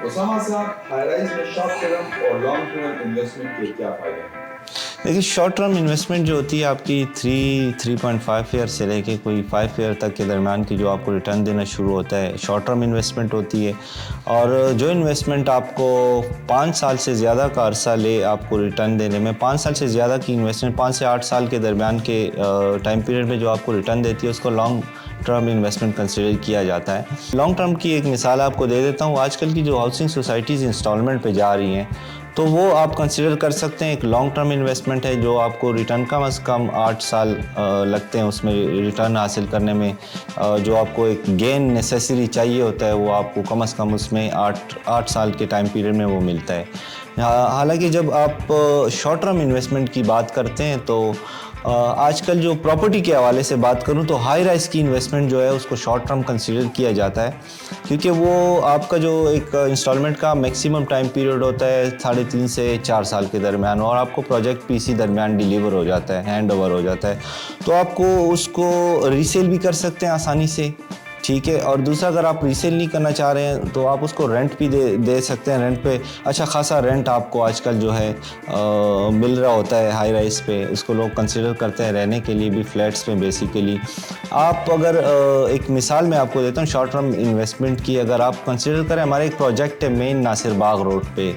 उसामा साहब, high rise में short term और लॉन्ग टर्म इन्वेस्टमेंट के क्या फायदे हैं? देखिए, शॉर्ट टर्म इन्वेस्टमेंट जो होती है आपकी 3.5 ईयर से लेके कोई 5 ईयर तक के दरमियान की जो आपको रिटर्न देना शुरू होता है, शॉर्ट टर्म इन्वेस्टमेंट होती है। और जो इन्वेस्टमेंट आपको 5 साल से ज़्यादा का अरसा ले आपको रिटर्न देने में, 5 साल से ज़्यादा की इन्वेस्टमेंट 5 से 8 साल के दरमियान के टाइम पीरियड में जो आपको रिटर्न देती है, उसको लॉन्ग टर्म इन्वेस्टमेंट कंसिडर किया जाता है। लॉन्ग टर्म की एक मिसाल आपको दे देता हूँ। आजकल की जो हाउसिंग सोसाइटीज़ इंस्टॉलमेंट पे जा रही हैं, तो वो आप कंसिडर कर सकते हैं एक लॉन्ग टर्म इन्वेस्टमेंट है, जो आपको रिटर्न कम से कम 8 साल लगते हैं उसमें रिटर्न हासिल करने में। जो आपको एक गेन नेसेसरी चाहिए होता है, वो आपको कम से कम उसमें 8 साल के टाइम पीरियड में वो मिलता है। हालांकि जब आप शॉर्ट टर्म इन्वेस्टमेंट की बात करते हैं, तो आजकल जो प्रॉपर्टी के हवाले से बात करूं, तो हाई राइज की इन्वेस्टमेंट जो है उसको शॉर्ट टर्म कंसीडर किया जाता है, क्योंकि वो आपका जो एक इंस्टॉलमेंट का मैक्सिमम टाइम पीरियड होता है 3.5 से 4 साल के दरमियान, और आपको प्रोजेक्ट भी इसी दरमियान डिलीवर हो जाता है, हैंड ओवर हो जाता है। तो आपको उसको रीसेल भी कर सकते हैं आसानी से, ठीक है। और दूसरा, अगर आप रीसेल नहीं करना चाह रहे हैं तो आप उसको रेंट भी दे सकते हैं। रेंट पे अच्छा खासा रेंट आपको आजकल जो है मिल रहा होता है हाई राइज पे। उसको लोग कंसिडर करते हैं रहने के लिए भी, फ्लैट्स में बेसिकली। आप अगर एक मिसाल मैं आपको देता हूँ शॉर्ट टर्म इन्वेस्टमेंट की। अगर आप कंसिडर करें, हमारा एक प्रोजेक्ट है मेन नासिर बाग रोड पे,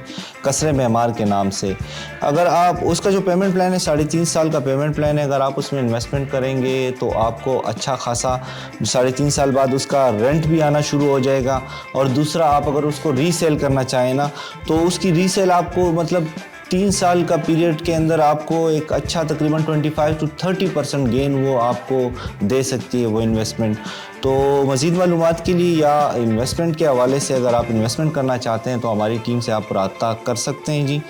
कसरे मेमार के नाम से। अगर आप उसका जो पेमेंट प्लान है 3.5 साल का पेमेंट प्लान है, अगर आप उसमें इन्वेस्टमेंट करेंगे तो आपको अच्छा खासा 3.5 साल बाद उसका रेंट भी आना शुरू हो जाएगा। और दूसरा, आप अगर उसको रीसेल करना चाहें ना, तो उसकी रीसेल आपको मतलब 3 साल का पीरियड के अंदर आपको एक अच्छा तकरीबन 25 to 30% गेन वो आपको दे सकती है वो इन्वेस्टमेंट। तो मज़ीद मालूमात के लिए या इन्वेस्टमेंट के हवाले से अगर आप इन्वेस्टमेंट करना चाहते हैं, तो हमारी टीम से आप रब्ता कर सकते हैं जी।